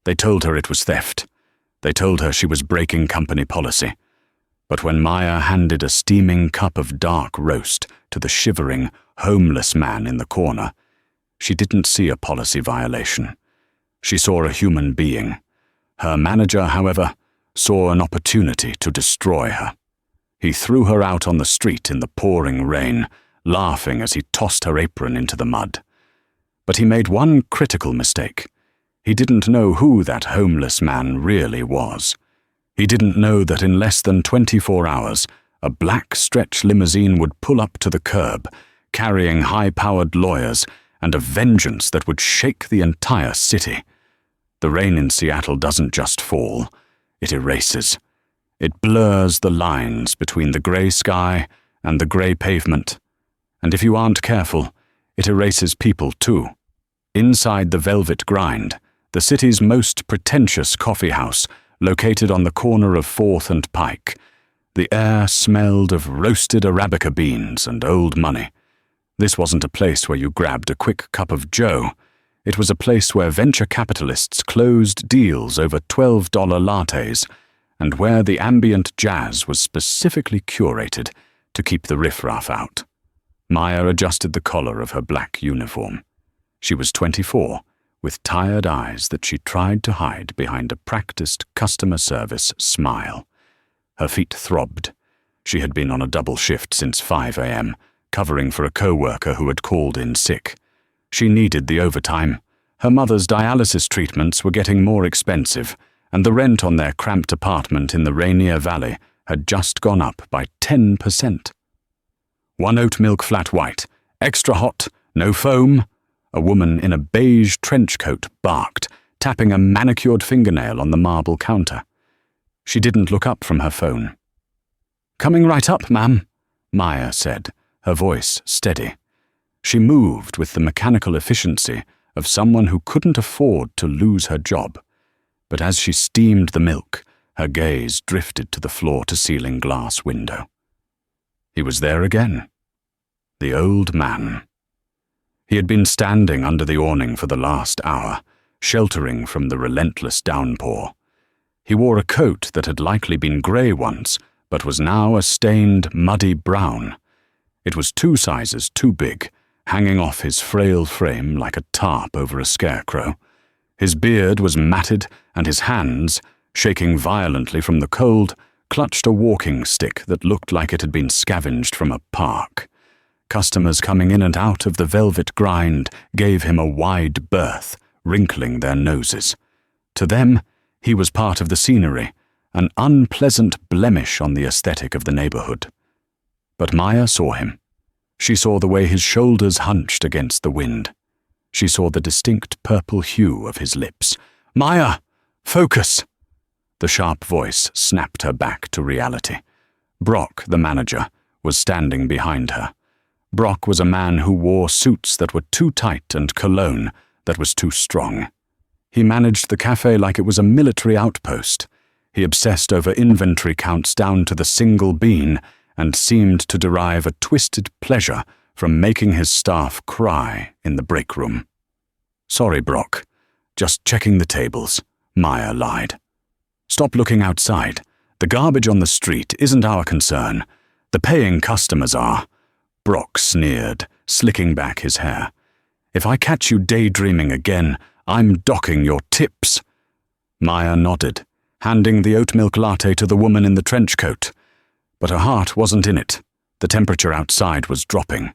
They told her it was theft. They told her she was breaking company policy. But when Maya handed a steaming cup of dark roast to the shivering, homeless man in the corner, she didn't see a policy violation. She saw a human being. Her manager, however, saw an opportunity to destroy her. He threw her out on the street in the pouring rain, laughing as he tossed her apron into the mud. But he made one critical mistake. He didn't know who that homeless man really was. He didn't know that in less than 24 hours, a black stretch limousine would pull up to the curb, carrying high-powered lawyers and a vengeance that would shake the entire city. The rain in Seattle doesn't just fall, it erases. It blurs the lines between the grey sky and the grey pavement. And if you aren't careful, it erases people too. Inside the Velvet Grind, the city's most pretentious coffee house, located on the corner of 4th and Pike, the air smelled of roasted Arabica beans and old money. This wasn't a place where you grabbed a quick cup of joe. It was a place where venture capitalists closed deals over $12 lattes, and where the ambient jazz was specifically curated to keep the riffraff out. Maya adjusted the collar of her black uniform. She was 24, with tired eyes that she tried to hide behind a practiced customer service smile. Her feet throbbed. She had been on a double shift since 5 a.m., covering for a co-worker who had called in sick. She needed the overtime. Her mother's dialysis treatments were getting more expensive, and the rent on their cramped apartment in the Rainier Valley had just gone up by 10%. 1 oat milk flat white, extra hot, no foam. A woman in a beige trench coat barked, tapping a manicured fingernail on the marble counter. She didn't look up from her phone. "Coming right up, ma'am," Maya said, her voice steady. She moved with the mechanical efficiency of someone who couldn't afford to lose her job. But as she steamed the milk, her gaze drifted to the floor-to-ceiling glass window. He was there again. The old man. He had been standing under the awning for the last hour, sheltering from the relentless downpour. He wore a coat that had likely been grey once, but was now a stained, muddy brown. It was 2 sizes too big, hanging off his frail frame like a tarp over a scarecrow. His beard was matted, and his hands, shaking violently from the cold, clutched a walking stick that looked like it had been scavenged from a park. Customers coming in and out of the Velvet Grind gave him a wide berth, wrinkling their noses. To them, he was part of the scenery, an unpleasant blemish on the aesthetic of the neighborhood. But Maya saw him. She saw the way his shoulders hunched against the wind. She saw the distinct purple hue of his lips. "Maya, focus!" The sharp voice snapped her back to reality. Brock, the manager, was standing behind her. Brock was a man who wore suits that were too tight and cologne that was too strong. He managed the café like it was a military outpost. He obsessed over inventory counts down to the single bean and seemed to derive a twisted pleasure from making his staff cry in the break room. "Sorry, Brock. Just checking the tables," Maya lied. "Stop looking outside. The garbage on the street isn't our concern. The paying customers are." Brock sneered, slicking back his hair. "If I catch you daydreaming again, I'm docking your tips." Maya nodded, handing the oat milk latte to the woman in the trench coat. But her heart wasn't in it. The temperature outside was dropping.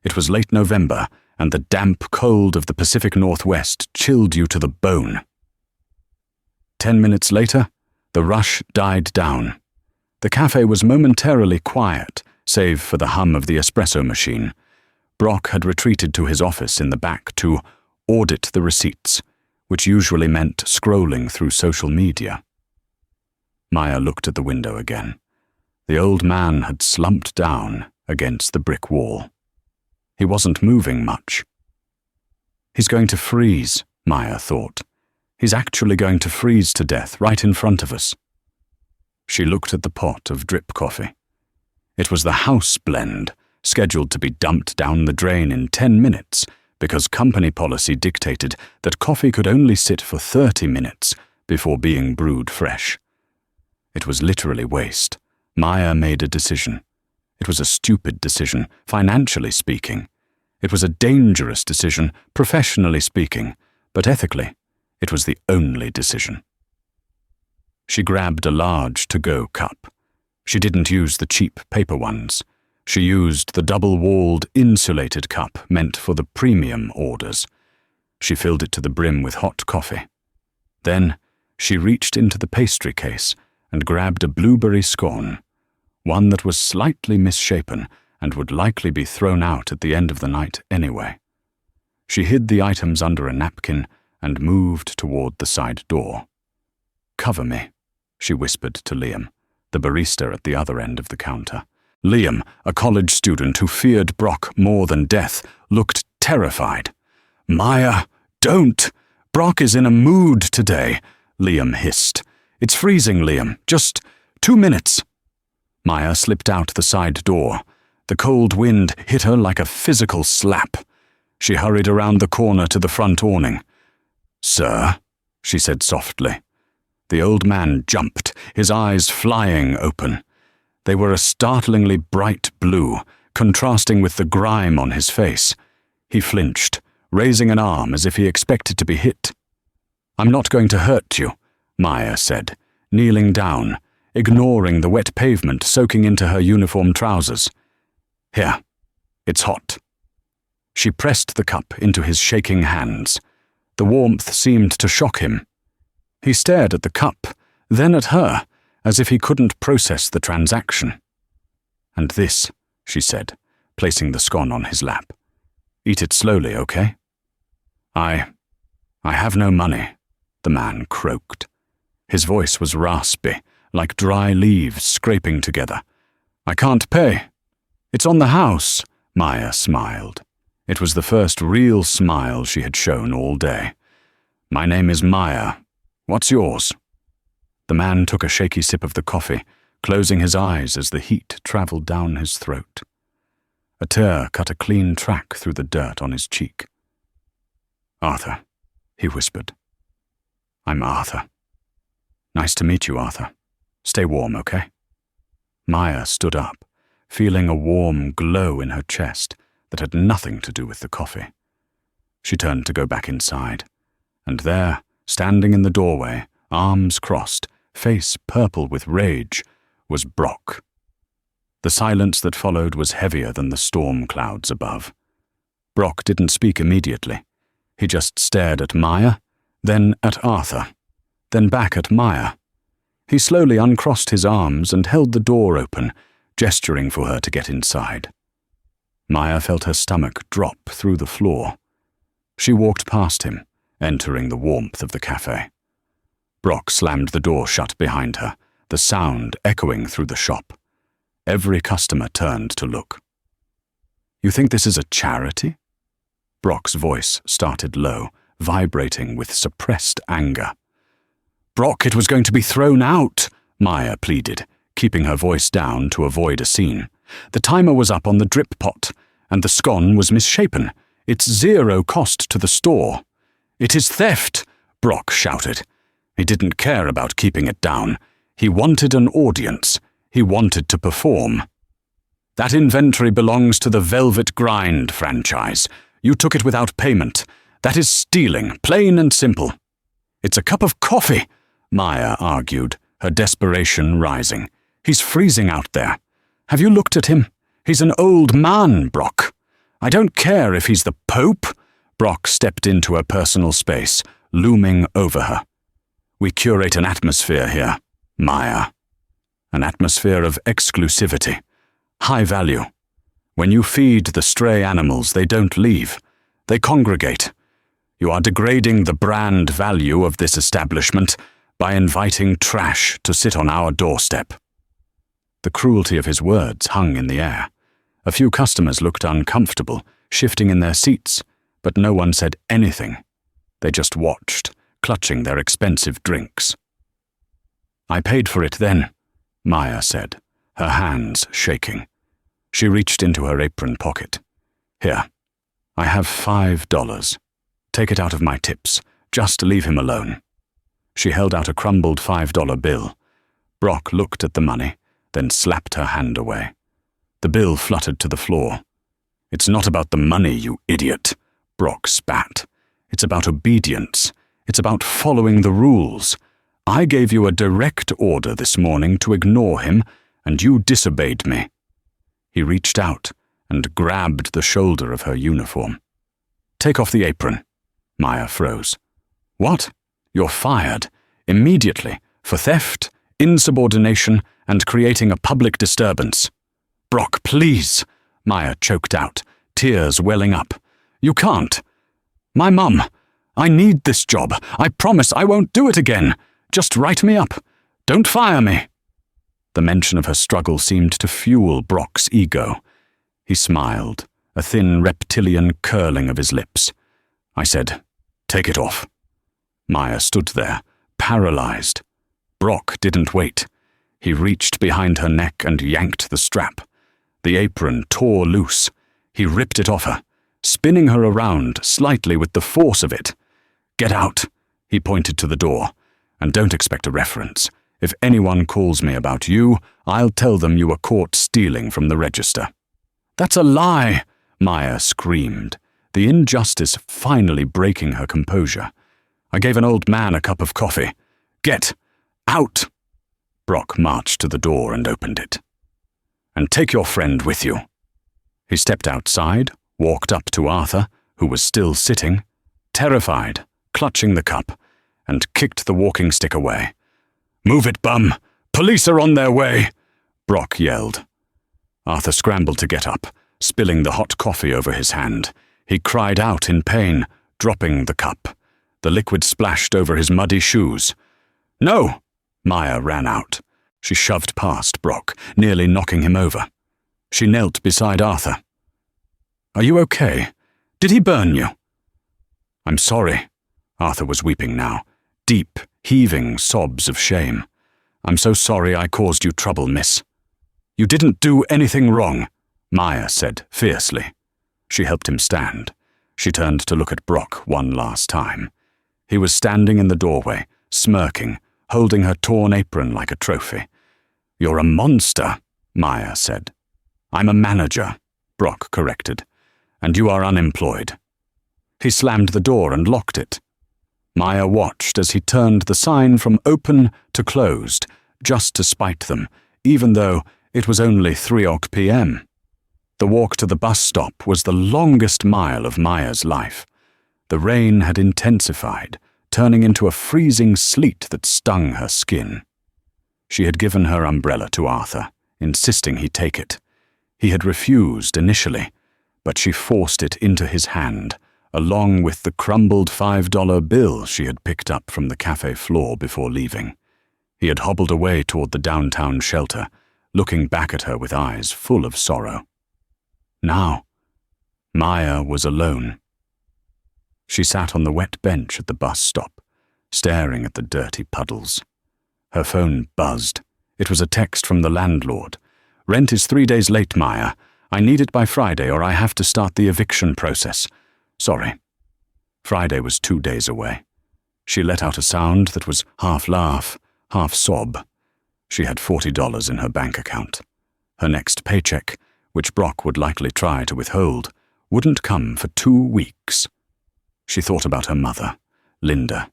It was late November, and the damp cold of the Pacific Northwest chilled you to the bone. 10 minutes later, the rush died down. The cafe was momentarily quiet, save for the hum of the espresso machine. Brock had retreated to his office in the back to audit the receipts, which usually meant scrolling through social media. Maya looked at the window again. The old man had slumped down against the brick wall. He wasn't moving much. He's going to freeze, Maya thought. He's actually going to freeze to death right in front of us. She looked at the pot of drip coffee. It was the house blend, scheduled to be dumped down the drain in 10 minutes, because company policy dictated that coffee could only sit for 30 minutes before being brewed fresh. It was literally waste. Maya made a decision. It was a stupid decision, financially speaking. It was a dangerous decision, professionally speaking, but ethically, it was the only decision. She grabbed a large to-go cup. She didn't use the cheap paper ones. She used the double-walled, insulated cup meant for the premium orders. She filled it to the brim with hot coffee. Then, she reached into the pastry case and grabbed a blueberry scone, one that was slightly misshapen and would likely be thrown out at the end of the night anyway. She hid the items under a napkin and moved toward the side door. "Cover me," she whispered to Liam, the barista at the other end of the counter. Liam, a college student who feared Brock more than death, looked terrified. "Maya, don't! Brock is in a mood today," Liam hissed. "It's freezing, Liam. Just 2 minutes." Maya slipped out the side door. The cold wind hit her like a physical slap. She hurried around the corner to the front awning. "Sir," she said softly. The old man jumped, his eyes flying open. They were a startlingly bright blue, contrasting with the grime on his face. He flinched, raising an arm as if he expected to be hit. "I'm not going to hurt you," Maya said, kneeling down, ignoring the wet pavement soaking into her uniform trousers. "Here, it's hot." She pressed the cup into his shaking hands. The warmth seemed to shock him. He stared at the cup, then at her, as if he couldn't process the transaction. "And this," she said, placing the scone on his lap. "Eat it slowly, okay?" I have no money," the man croaked. His voice was raspy, like dry leaves scraping together. "I can't pay." "It's on the house," Maya smiled. It was the first real smile she had shown all day. "My name is Maya. What's yours?" The man took a shaky sip of the coffee, closing his eyes as the heat traveled down his throat. A tear cut a clean track through the dirt on his cheek. "Arthur," he whispered. "I'm Arthur." "Nice to meet you, Arthur. Stay warm, okay?" Maya stood up, feeling a warm glow in her chest that had nothing to do with the coffee. She turned to go back inside, and there, standing in the doorway, arms crossed, face purple with rage, was Brock. The silence that followed was heavier than the storm clouds above. Brock didn't speak immediately. He just stared at Maya, then at Arthur, then back at Maya. He slowly uncrossed his arms and held the door open, gesturing for her to get inside. Maya felt her stomach drop through the floor. She walked past him, entering the warmth of the café. Brock slammed the door shut behind her, the sound echoing through the shop. Every customer turned to look. "You think this is a charity?" Brock's voice started low, vibrating with suppressed anger. "Brock, it was going to be thrown out," Maya pleaded, keeping her voice down to avoid a scene. "The timer was up on the drip pot, and the scone was misshapen. It's zero cost to the store." "It is theft," Brock shouted. He didn't care about keeping it down. He wanted an audience. He wanted to perform. "That inventory belongs to the Velvet Grind franchise. You took it without payment. That is stealing, plain and simple." "It's a cup of coffee," Maya argued, her desperation rising. "He's freezing out there. Have you looked at him? He's an old man, Brock. I don't care if he's the Pope." Brock stepped into her personal space, looming over her. "We curate an atmosphere here, Maya. An atmosphere of exclusivity, high value. When you feed the stray animals, they don't leave. They congregate. You are degrading the brand value of this establishment by inviting trash to sit on our doorstep." The cruelty of his words hung in the air. A few customers looked uncomfortable, shifting in their seats, but no one said anything. They just watched, clutching their expensive drinks. "I paid for it then," Maya said, her hands shaking. She reached into her apron pocket. "Here, I have $5. Take it out of my tips. Just leave him alone." She held out a crumbled $5 bill. Brock looked at the money, then slapped her hand away. The bill fluttered to the floor. "It's not about the money, you idiot," Brock spat. "It's about obedience. It's about following the rules. I gave you a direct order this morning to ignore him, and you disobeyed me." He reached out and grabbed the shoulder of her uniform. "Take off the apron." Maya froze. "What? You're fired. Immediately. For theft, insubordination, and creating a public disturbance." "Brock, please," Maya choked out, tears welling up. "You can't. My mum. I need this job. I promise I won't do it again. Just write me up. Don't fire me." The mention of her struggle seemed to fuel Brock's ego. He smiled, a thin reptilian curling of his lips. I said, "Take it off." Maya stood there, paralyzed. Brock didn't wait. He reached behind her neck and yanked the strap. The apron tore loose. He ripped it off her, spinning her around slightly with the force of it. "Get out," he pointed to the door. "And don't expect a reference. If anyone calls me about you, I'll tell them you were caught stealing from the register." "That's a lie," Maya screamed, the injustice finally breaking her composure. "I gave an old man a cup of coffee. Get out." Brock marched to the door and opened it. "And take your friend with you." He stepped outside, walked up to Arthur, who was still sitting, terrified, clutching the cup, and kicked the walking stick away. "Move it, bum! Police are on their way!" Brock yelled. Arthur scrambled to get up, spilling the hot coffee over his hand. He cried out in pain, dropping the cup. The liquid splashed over his muddy shoes. "No!" Maya ran out. She shoved past Brock, nearly knocking him over. She knelt beside Arthur. "Are you okay? Did he burn you?" "I'm sorry." Arthur was weeping now, deep, heaving sobs of shame. "I'm so sorry I caused you trouble, miss." "You didn't do anything wrong," Maya said fiercely. She helped him stand. She turned to look at Brock one last time. He was standing in the doorway, smirking, holding her torn apron like a trophy. "You're a monster," Maya said. "I'm a manager," Brock corrected. "And you are unemployed." He slammed the door and locked it. Maya watched as he turned the sign from open to closed, just to spite them, even though it was only 3 p.m. The walk to the bus stop was the longest mile of Maya's life. The rain had intensified, turning into a freezing sleet that stung her skin. She had given her umbrella to Arthur, insisting he take it. He had refused initially, but she forced it into his hand, along with the crumbled $5 bill she had picked up from the café floor before leaving. He had hobbled away toward the downtown shelter, looking back at her with eyes full of sorrow. Now, Maya was alone. She sat on the wet bench at the bus stop, staring at the dirty puddles. Her phone buzzed. It was a text from the landlord. "Rent is 3 days late, Maya. I need it by Friday or I have to start the eviction process. Sorry." Friday was 2 days away. She let out a sound that was half laugh, half sob. She had $40 in her bank account. Her next paycheck, which Brock would likely try to withhold, wouldn't come for 2 weeks. She thought about her mother, Linda.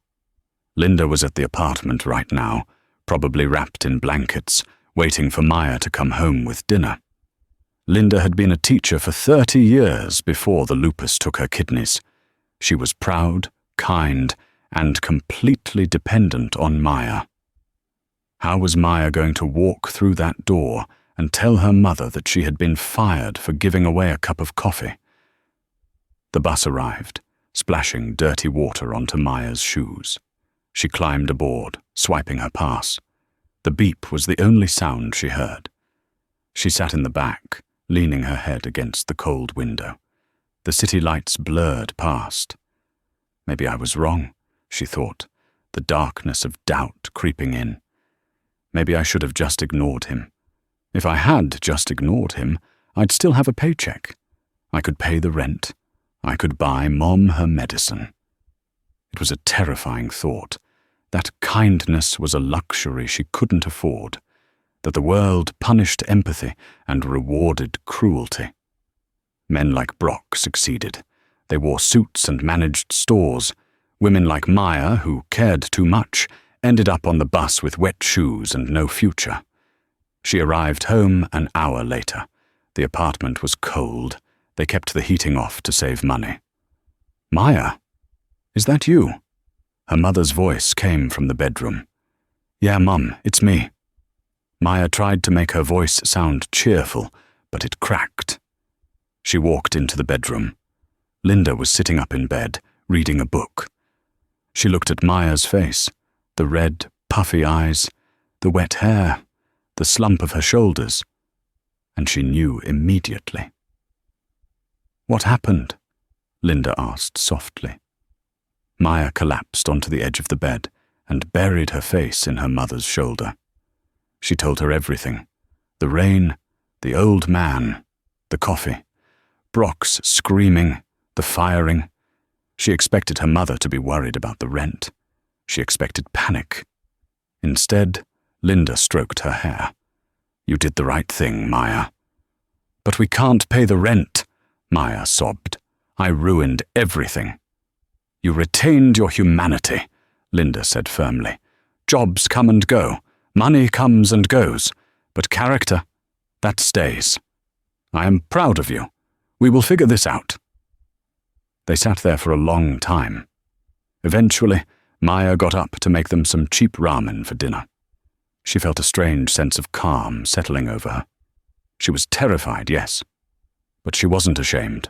Linda was at the apartment right now, probably wrapped in blankets, waiting for Maya to come home with dinner. Linda had been a teacher for 30 years before the lupus took her kidneys. She was proud, kind, and completely dependent on Maya. How was Maya going to walk through that door and tell her mother that she had been fired for giving away a cup of coffee? The bus arrived, splashing dirty water onto Maya's shoes. She climbed aboard, swiping her pass. The beep was the only sound she heard. She sat in the back, leaning her head against the cold window. The city lights blurred past. Maybe I was wrong, she thought, the darkness of doubt creeping in. Maybe I should have just ignored him. If I had just ignored him, I'd still have a paycheck. I could pay the rent. I could buy Mom her medicine. It was a terrifying thought. That kindness was a luxury she couldn't afford, that the world punished empathy and rewarded cruelty. Men like Brock succeeded. They wore suits and managed stores. Women like Maya, who cared too much, ended up on the bus with wet shoes and no future. She arrived home an hour later. The apartment was cold. They kept the heating off to save money. "Maya, is that you?" Her mother's voice came from the bedroom. "Yeah, Mum, it's me." Maya tried to make her voice sound cheerful, but it cracked. She walked into the bedroom. Linda was sitting up in bed, reading a book. She looked at Maya's face, the red, puffy eyes, the wet hair, the slump of her shoulders, and she knew immediately. "What happened?" Linda asked softly. Maya collapsed onto the edge of the bed and buried her face in her mother's shoulder. She told her everything. The rain, the old man, the coffee, Brock's screaming, the firing. She expected her mother to be worried about the rent. She expected panic. Instead, Linda stroked her hair. "You did the right thing, Maya." "But we can't pay the rent," Maya sobbed. "I ruined everything." "You retained your humanity," Linda said firmly. "Jobs come and go. Money comes and goes. But character, that stays. I am proud of you. We will figure this out." They sat there for a long time. Eventually, Maya got up to make them some cheap ramen for dinner. She felt a strange sense of calm settling over her. She was terrified, yes, but she wasn't ashamed.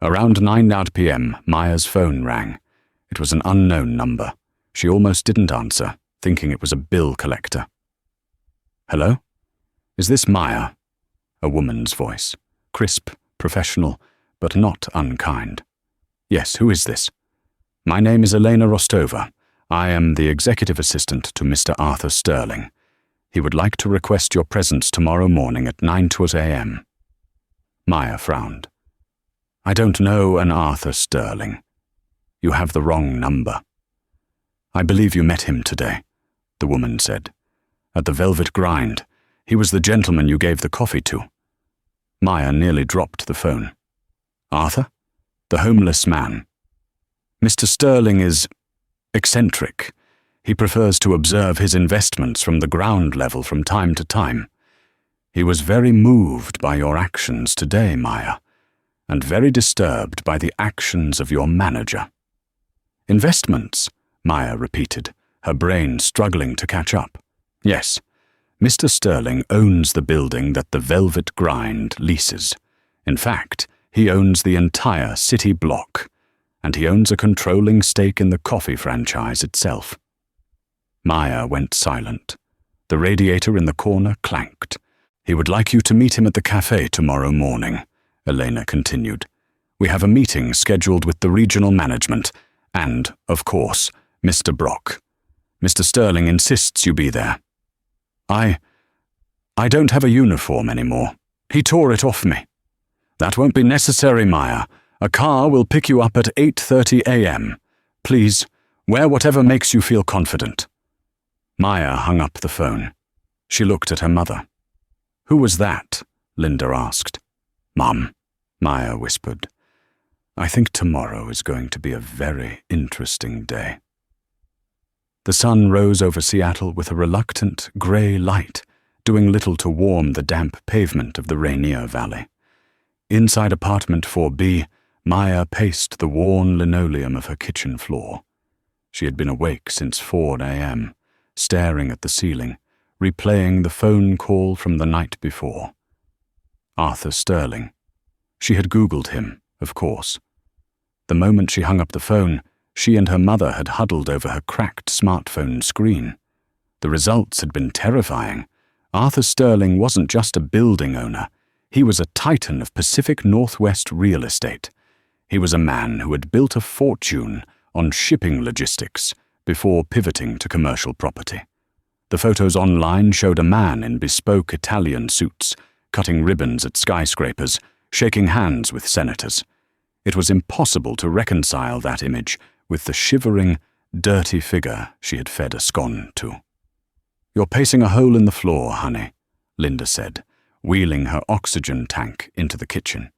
Around 9 p.m., Maya's phone rang. It was an unknown number. She almost didn't answer, thinking it was a bill collector. "Hello? Is this Maya?" A woman's voice, crisp, professional, but not unkind. "Yes, who is this?" "My name is Elena Rostova. I am the executive assistant to Mr. Arthur Sterling. He would like to request your presence tomorrow morning at 9:20 a.m. Maya frowned. "I don't know an Arthur Sterling. You have the wrong number." "I believe you met him today," the woman said. "At the Velvet Grind. He was the gentleman you gave the coffee to." Maya nearly dropped the phone. "Arthur? The homeless man. Mr. Sterling is eccentric. He prefers to observe his investments from the ground level from time to time. He was very moved by your actions today, Maya, and very disturbed by the actions of your manager." "Investments?" Maya repeated, her brain struggling to catch up. "Yes, Mr. Sterling owns the building that the Velvet Grind leases. In fact, he owns the entire city block, and he owns a controlling stake in the coffee franchise itself." Maya went silent. The radiator in the corner clanked. "He would like you to meet him at the café tomorrow morning," Elena continued. "We have a meeting scheduled with the regional management and, of course, Mr. Brock. Mr. Sterling insists you be there." I don't have a uniform anymore. He tore it off me." "That won't be necessary, Maya. A car will pick you up at 8:30 a.m. Please, wear whatever makes you feel confident." Maya hung up the phone. She looked at her mother. "Who was that?" Linda asked. "Mum," Maya whispered. "I think tomorrow is going to be a very interesting day." The sun rose over Seattle with a reluctant, grey light, doing little to warm the damp pavement of the Rainier Valley. Inside apartment 4B, Maya paced the worn linoleum of her kitchen floor. She had been awake since 4 a.m., staring at the ceiling, replaying the phone call from the night before. Arthur Sterling. She had Googled him, of course. The moment she hung up the phone, she and her mother had huddled over her cracked smartphone screen. The results had been terrifying. Arthur Sterling wasn't just a building owner. He was a titan of Pacific Northwest real estate. He was a man who had built a fortune on shipping logistics before pivoting to commercial property. The photos online showed a man in bespoke Italian suits, cutting ribbons at skyscrapers, shaking hands with senators. It was impossible to reconcile that image with the shivering, dirty figure she had fed a scone to. "You're pacing a hole in the floor, honey," Linda said, wheeling her oxygen tank into the kitchen.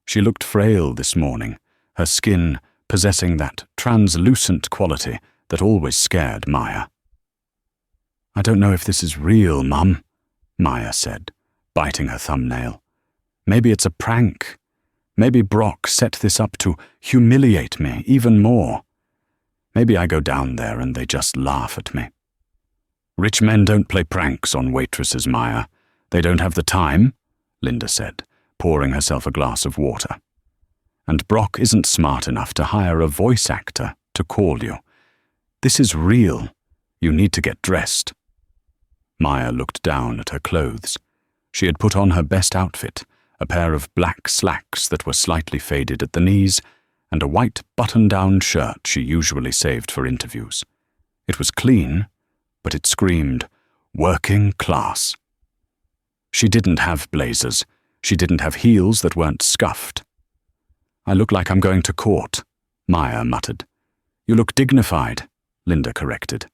She looked frail this morning, her skin possessing that translucent quality that always scared Maya. "I don't know if this is real, Mum," Maya said, biting her thumbnail. "Maybe it's a prank. Maybe Brock set this up to humiliate me even more. Maybe I go down there and they just laugh at me." "Rich men don't play pranks on waitresses, Maya. They don't have the time," Linda said, pouring herself a glass of water. "And Brock isn't smart enough to hire a voice actor to call you. This is real. You need to get dressed." Maya looked down at her clothes. She had put on her best outfit, a pair of black slacks that were slightly faded at the knees, and a white button-down shirt she usually saved for interviews. It was clean, but it screamed, working class. She didn't have blazers. She didn't have heels that weren't scuffed. "I look like I'm going to court," Maya muttered. "You look dignified," Linda corrected.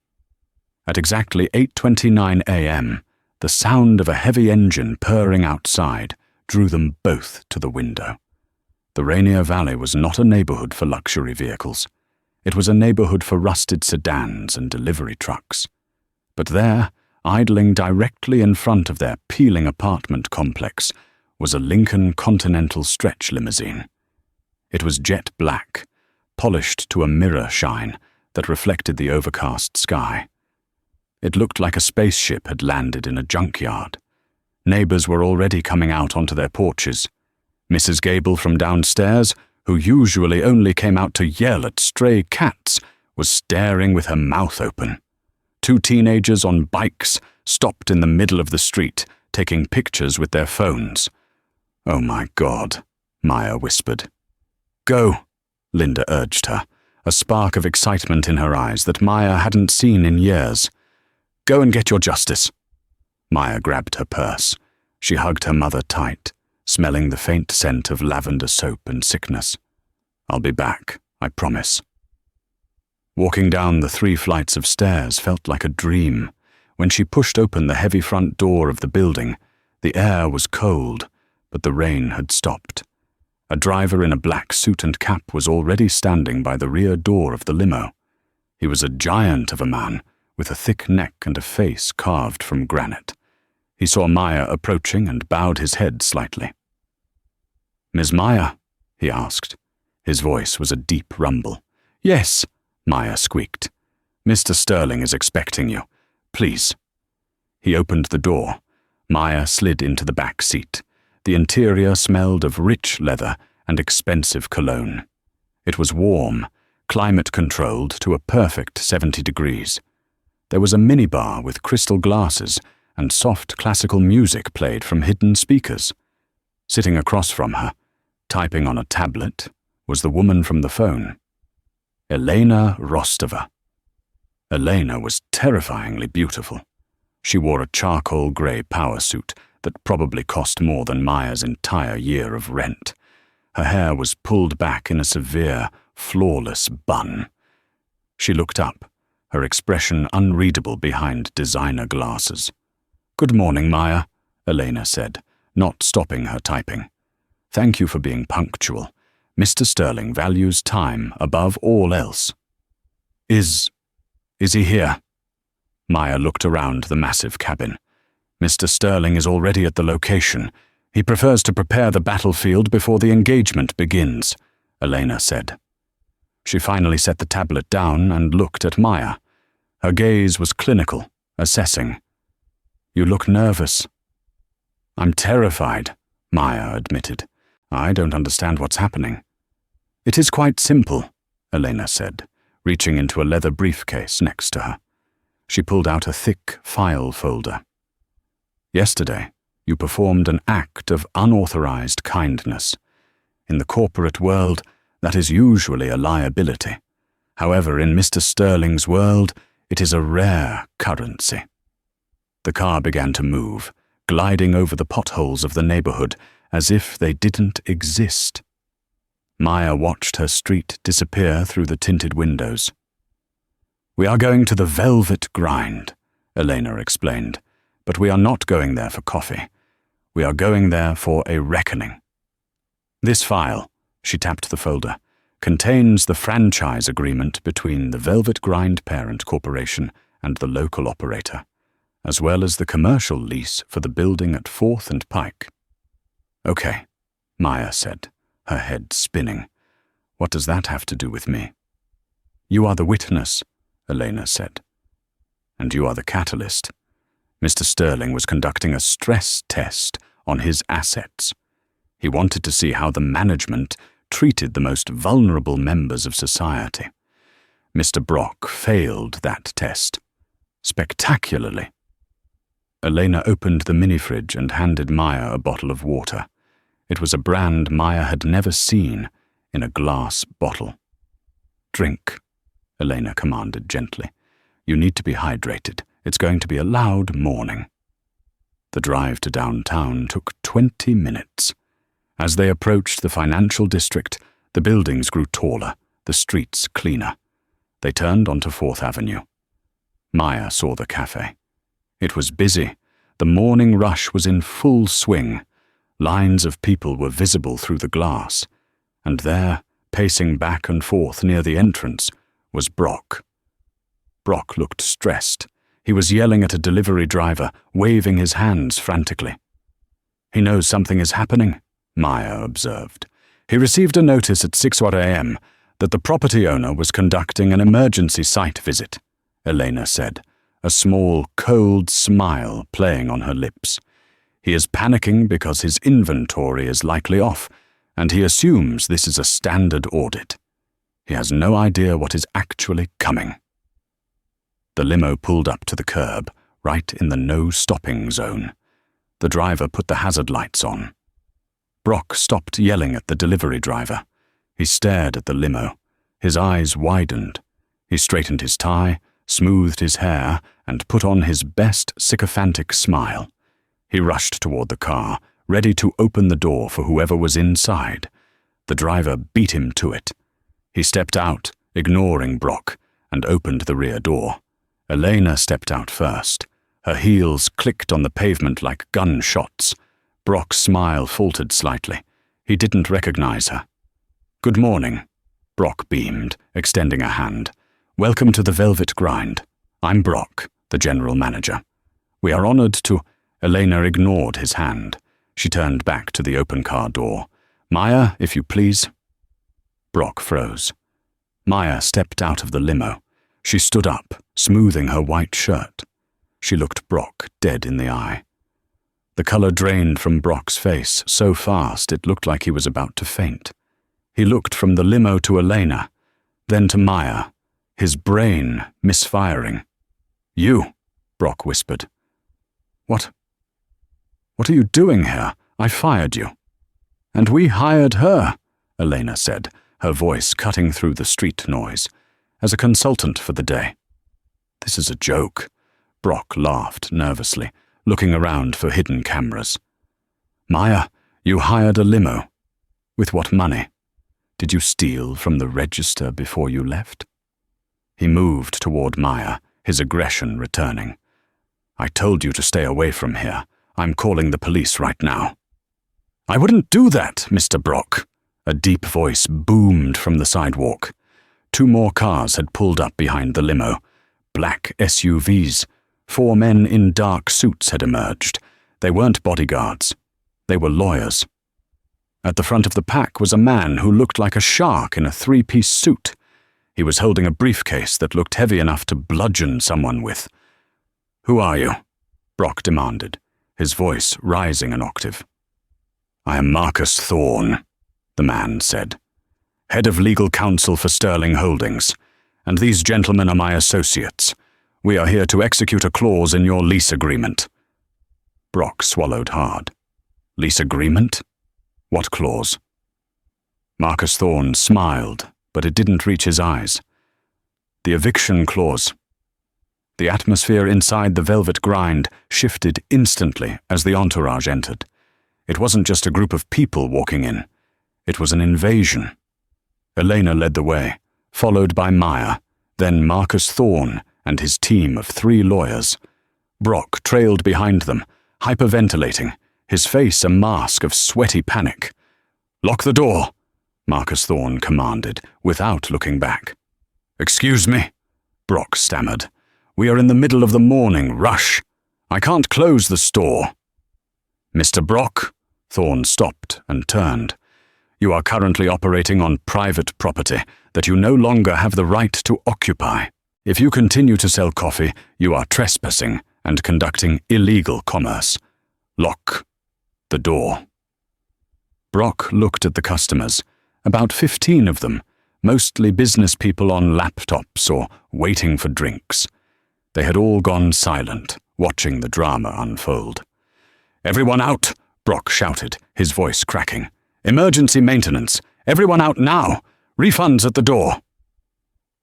At exactly 8:29 a.m., the sound of a heavy engine purring outside drew them both to the window. The Rainier Valley was not a neighborhood for luxury vehicles. It was a neighborhood for rusted sedans and delivery trucks. But there, idling directly in front of their peeling apartment complex, was a Lincoln Continental stretch limousine. It was jet black, polished to a mirror shine that reflected the overcast sky. It looked like a spaceship had landed in a junkyard. Neighbors were already coming out onto their porches. Mrs. Gable from downstairs, who usually only came out to yell at stray cats, was staring with her mouth open. Two teenagers on bikes stopped in the middle of the street, taking pictures with their phones. "Oh my God," Maya whispered. "Go," Linda urged her, a spark of excitement in her eyes that Maya hadn't seen in years. "Go and get your justice." Maya grabbed her purse. She hugged her mother tight, smelling the faint scent of lavender soap and sickness. "I'll be back, I promise." Walking down the 3 flights of stairs felt like a dream. When she pushed open the heavy front door of the building, the air was cold, but the rain had stopped. A driver in a black suit and cap was already standing by the rear door of the limo. He was a giant of a man, with a thick neck and a face carved from granite. He saw Maya approaching and bowed his head slightly. "Ms. Maya?" he asked. His voice was a deep rumble. "Yes," Maya squeaked. "Mr. Sterling is expecting you. Please." He opened the door. Maya slid into the back seat. The interior smelled of rich leather and expensive cologne. It was warm, climate-controlled to a perfect 70 degrees. There was a minibar with crystal glasses, and soft classical music played from hidden speakers. Sitting across from her, typing on a tablet, was the woman from the phone. Elena Rostova. Elena was terrifyingly beautiful. She wore a charcoal grey power suit that probably cost more than Maya's entire year of rent. Her hair was pulled back in a severe, flawless bun. She looked up, her expression unreadable behind designer glasses. "Good morning, Maya," Elena said, not stopping her typing. "Thank you for being punctual. Mr. Sterling values time above all else." Is he here?" Maya looked around the massive cabin. "Mr. Sterling is already at the location. He prefers to prepare the battlefield before the engagement begins," Elena said. She finally set the tablet down and looked at Maya. Her gaze was clinical, assessing. "You look nervous." "I'm terrified," Maya admitted. "I don't understand what's happening." "It is quite simple," Elena said, reaching into a leather briefcase next to her. She pulled out a thick file folder. "Yesterday, you performed an act of unauthorized kindness. In the corporate world, that is usually a liability. However, in Mr. Sterling's world, it is a rare currency." The car began to move, gliding over the potholes of the neighborhood as if they didn't exist. Maya watched her street disappear through the tinted windows. "We are going to the Velvet Grind," Elena explained, "but we are not going there for coffee. We are going there for a reckoning. This file," she tapped the folder, "contains the franchise agreement between the Velvet Grind parent corporation and the local operator, as well as the commercial lease for the building at 4th and Pike." "Okay," Maya said, her head spinning. "What does that have to do with me?" "You are the witness," Elena said. "And you are the catalyst." Mr. Sterling was conducting a stress test on his assets. He wanted to see how the management treated the most vulnerable members of society. Mr. Brock failed that test. Spectacularly. Elena opened the mini-fridge and handed Maya a bottle of water. It was a brand Maya had never seen in a glass bottle. "Drink," Elena commanded gently. "You need to be hydrated. It's going to be a loud morning." The drive to downtown took 20 minutes. As they approached the financial district, the buildings grew taller, the streets cleaner. They turned onto 4th Avenue. Maya saw the café. It was busy. The morning rush was in full swing. Lines of people were visible through the glass. And there, pacing back and forth near the entrance, was Brock. Brock looked stressed. He was yelling at a delivery driver, waving his hands frantically. "He knows something is happening," Maya observed. "He received a notice at 6 a.m. that the property owner was conducting an emergency site visit," Elena said, a small, cold smile playing on her lips. "He is panicking because his inventory is likely off, and he assumes this is a standard audit. He has no idea what is actually coming." The limo pulled up to the curb, right in the no-stopping zone. The driver put the hazard lights on. Brock stopped yelling at the delivery driver. He stared at the limo. His eyes widened. He straightened his tie, smoothed his hair, and put on his best sycophantic smile. He rushed toward the car, ready to open the door for whoever was inside. The driver beat him to it. He stepped out, ignoring Brock, and opened the rear door. Elena stepped out first. Her heels clicked on the pavement like gunshots. Brock's smile faltered slightly. He didn't recognize her. "Good morning," Brock beamed, extending a hand. "Welcome to the Velvet Grind. I'm Brock, the general manager. We are honored to—" Elena ignored his hand. She turned back to the open car door. "Maya, if you please." Brock froze. Maya stepped out of the limo. She stood up, smoothing her white shirt. She looked Brock dead in the eye. The color drained from Brock's face so fast it looked like he was about to faint. He looked from the limo to Elena, then to Maya, his brain misfiring. "You," Brock whispered. What are you doing here? I fired you." "And we hired her," Elena said, her voice cutting through the street noise, "as a consultant for the day." "This is a joke." Brock laughed nervously, looking around for hidden cameras. "Maya, you hired a limo. With what money? Did you steal from the register before you left?" He moved toward Maya, his aggression returning. "I told you to stay away from here. I'm calling the police right now." "I wouldn't do that, Mr. Brock." A deep voice boomed from the sidewalk. 2 more cars had pulled up behind the limo. Black SUVs. 4 men in dark suits had emerged. They weren't bodyguards. They were lawyers. At the front of the pack was a man who looked like a shark in a 3-piece suit. He was holding a briefcase that looked heavy enough to bludgeon someone with. "Who are you?" Brock demanded, his voice rising an octave. "I am Marcus Thorne," the man said, "head of legal counsel for Sterling Holdings, and these gentlemen are my associates. We are here to execute a clause in your lease agreement." Brock swallowed hard. "Lease agreement? What clause?" Marcus Thorne smiled, but it didn't reach his eyes. "The eviction clause." The atmosphere inside the Velvet Grind shifted instantly as the entourage entered. It wasn't just a group of people walking in. It was an invasion, Elena led the way, followed by Maya, then Marcus Thorne and his team of 3 lawyers. Brock trailed behind them, hyperventilating, his face a mask of sweaty panic. "Lock the door," Marcus Thorne commanded, without looking back. "Excuse me," Brock stammered. "We are in the middle of the morning rush. I can't close the store." "Mr. Brock," Thorne stopped and turned. "You are currently operating on private property that you no longer have the right to occupy. If you continue to sell coffee, you are trespassing and conducting illegal commerce. Lock the door." Brock looked at the customers, about 15 of them, mostly business people on laptops or waiting for drinks. They had all gone silent, watching the drama unfold. "Everyone out!" Brock shouted, his voice cracking. "Emergency maintenance! Everyone out now! Refunds at the door!"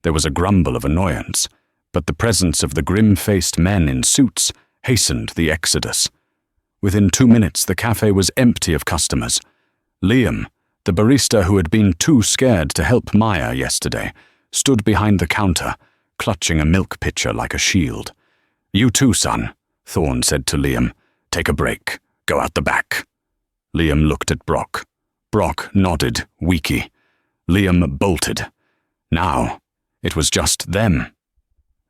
There was a grumble of annoyance, but the presence of the grim-faced men in suits hastened the exodus. Within 2 minutes, the cafe was empty of customers. Liam, the barista who had been too scared to help Maya yesterday, stood behind the counter, clutching a milk pitcher like a shield. "You too, son," Thorne said to Liam. "Take a break. Go out the back." Liam looked at Brock. Brock nodded, weaky. Liam bolted. Now, it was just them.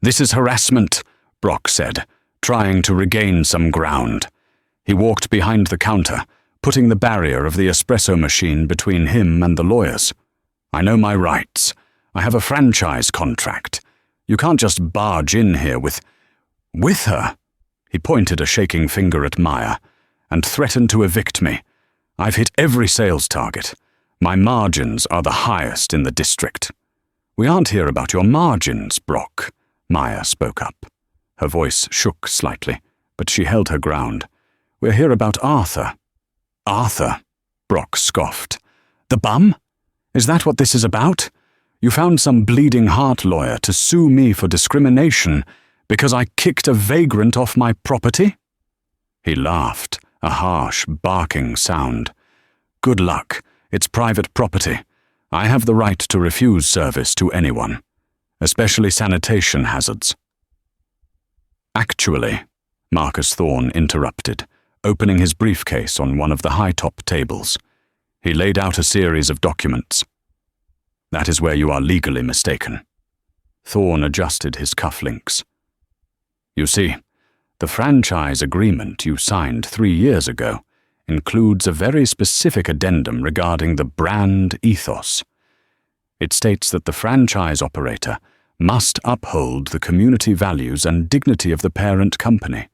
"This is harassment," Brock said, trying to regain some ground. He walked behind the counter, putting the barrier of the espresso machine between him and the lawyers. "I know my rights. I have a franchise contract. You can't just barge in here with her." He pointed a shaking finger at Maya, "and threaten to evict me. I've hit every sales target. My margins are the highest in the district." "We aren't here about your margins, Brock," Maya spoke up. Her voice shook slightly, but she held her ground. "We're here about Arthur." "Arthur?" Brock scoffed. "The bum? Is that what this is about? You found some bleeding heart lawyer to sue me for discrimination because I kicked a vagrant off my property?" He laughed, a harsh, barking sound. "Good luck. It's private property. I have the right to refuse service to anyone, especially sanitation hazards." "Actually," Marcus Thorne interrupted, opening his briefcase on one of the high-top tables. He laid out a series of documents. "That is where you are legally mistaken." Thorne adjusted his cufflinks. "You see, the franchise agreement you signed 3 years ago includes a very specific addendum regarding the brand ethos. It states that the franchise operator must uphold the community values and dignity of the parent company."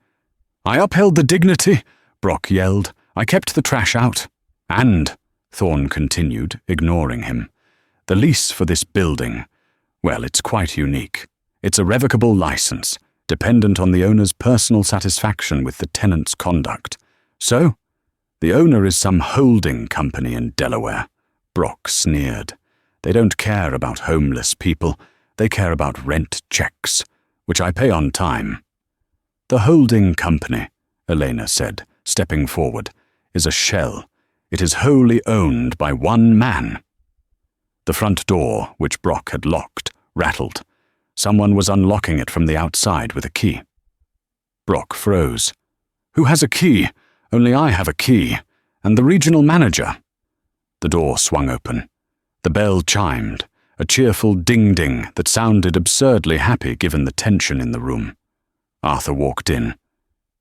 "I upheld the dignity," Brock yelled. "I kept the trash out. And," Thorne continued, ignoring him, "the lease for this building, well, it's quite unique. It's a revocable license, dependent on the owner's personal satisfaction with the tenant's conduct. So, the owner is some holding company in Delaware." Brock sneered. "They don't care about homeless people. They care about rent checks, which I pay on time." "The holding company," Elena said, stepping forward, "is a shell. It is wholly owned by one man." The front door, which Brock had locked, rattled. Someone was unlocking it from the outside with a key. Brock froze. "Who has a key? Only I have a key. And the regional manager." The door swung open. The bell chimed, a cheerful ding-ding that sounded absurdly happy given the tension in the room. Arthur walked in.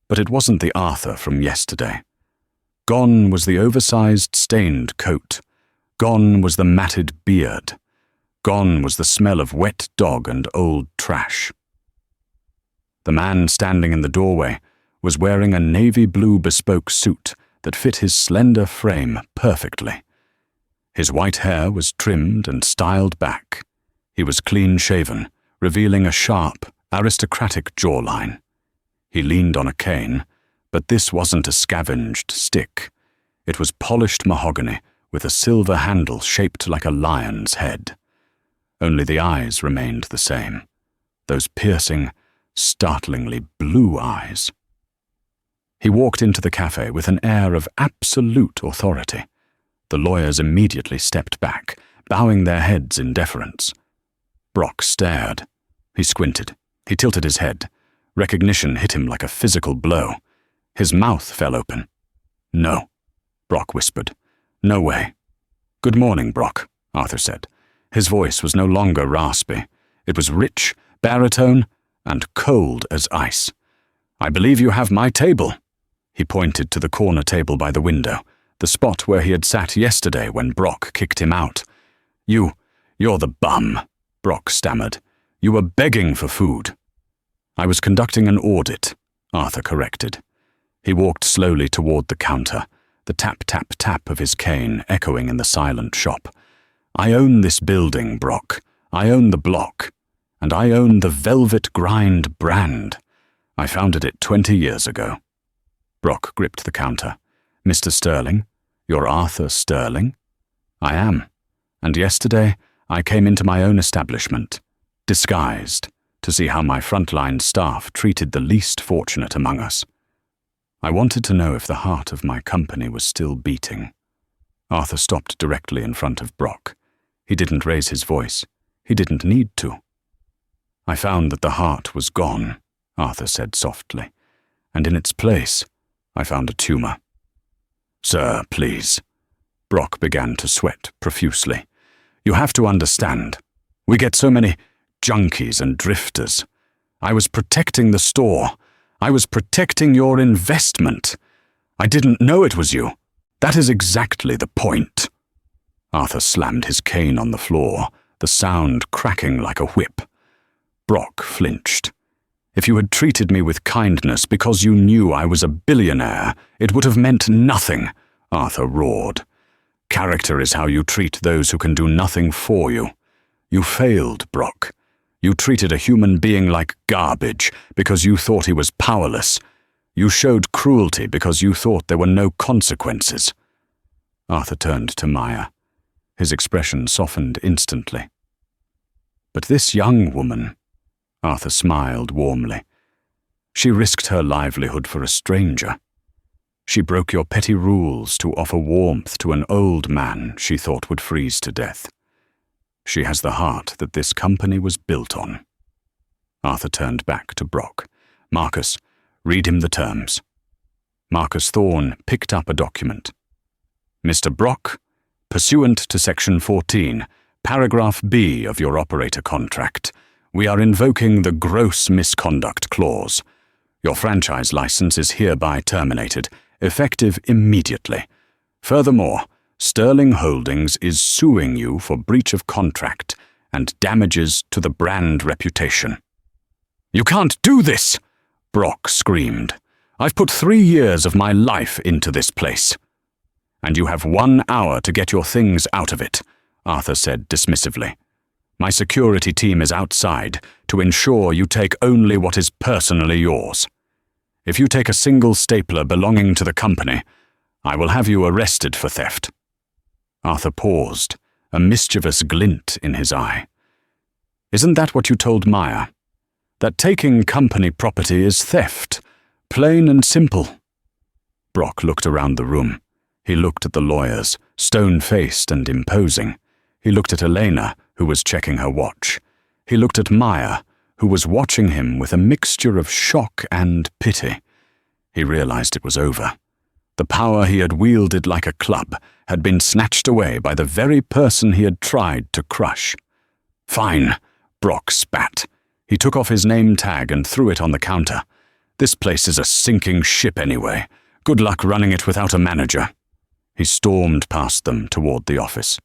But it wasn't the Arthur from yesterday. Gone was the oversized stained coat. Gone was the matted beard. Gone was the smell of wet dog and old trash. The man standing in the doorway was wearing a navy blue bespoke suit that fit his slender frame perfectly. His white hair was trimmed and styled back. He was clean-shaven, revealing a sharp, aristocratic jawline. He leaned on a cane, but this wasn't a scavenged stick. It was polished mahogany with a silver handle shaped like a lion's head. Only the eyes remained the same, those piercing, startlingly blue eyes. He walked into the cafe with an air of absolute authority. The lawyers immediately stepped back, bowing their heads in deference. Brock stared. He squinted. He tilted his head. Recognition hit him like a physical blow. His mouth fell open. "No," Brock whispered. "No way." "Good morning, Brock," Arthur said. His voice was no longer raspy. It was rich, baritone, and cold as ice. "I believe you have my table." He pointed to the corner table by the window, the spot where he had sat yesterday when Brock kicked him out. You're the bum," Brock stammered. "You were begging for food." "I was conducting an audit," Arthur corrected. He walked slowly toward the counter, the tap-tap-tap of his cane echoing in the silent shop. "I own this building, Brock. I own the block. And I own the Velvet Grind brand. I founded it 20 years ago." Brock gripped the counter. "Mr. Sterling? You're Arthur Sterling?" "I am. And yesterday I came into my own establishment, disguised, to see how my frontline staff treated the least fortunate among us. I wanted to know if the heart of my company was still beating." Arthur stopped directly in front of Brock. He didn't raise his voice. He didn't need to. "I found that the heart was gone," Arthur said softly, "and in its place, I found a tumor." "Sir, please." Brock began to sweat profusely. "You have to understand. We get so many junkies and drifters. I was protecting the store. I was protecting your investment. I didn't know it was you. That is exactly the point." Arthur slammed his cane on the floor, the sound cracking like a whip. Brock flinched. "If you had treated me with kindness because you knew I was a billionaire, it would have meant nothing," Arthur roared. "Character is how you treat those who can do nothing for you. You failed, Brock. You treated a human being like garbage because you thought he was powerless. You showed cruelty because you thought there were no consequences." Arthur turned to Maya. His expression softened instantly. "But this young woman," Arthur smiled warmly. "She risked her livelihood for a stranger. She broke your petty rules to offer warmth to an old man she thought would freeze to death. She has the heart that this company was built on." Arthur turned back to Brock. "Marcus, read him the terms." Marcus Thorne picked up a document. "Mr. Brock, pursuant to Section 14, Paragraph B of your operator contract, we are invoking the gross misconduct clause. Your franchise license is hereby terminated, effective immediately. Furthermore, Sterling Holdings is suing you for breach of contract and damages to the brand reputation." "You can't do this!" Brock screamed. "I've put 3 years of my life into this place." "And you have 1 hour to get your things out of it," Arthur said dismissively. "My security team is outside to ensure you take only what is personally yours. If you take a single stapler belonging to the company, I will have you arrested for theft." Arthur paused, a mischievous glint in his eye. "Isn't that what you told Maya? That taking company property is theft, plain and simple?" Brock looked around the room. He looked at the lawyers, stone-faced and imposing. He looked at Elena, who was checking her watch. He looked at Maya, who was watching him with a mixture of shock and pity. He realized it was over. The power he had wielded like a club had been snatched away by the very person he had tried to crush. "Fine," Brock spat. He took off his name tag and threw it on the counter. "This place is a sinking ship anyway. Good luck running it without a manager." He stormed past them toward the office.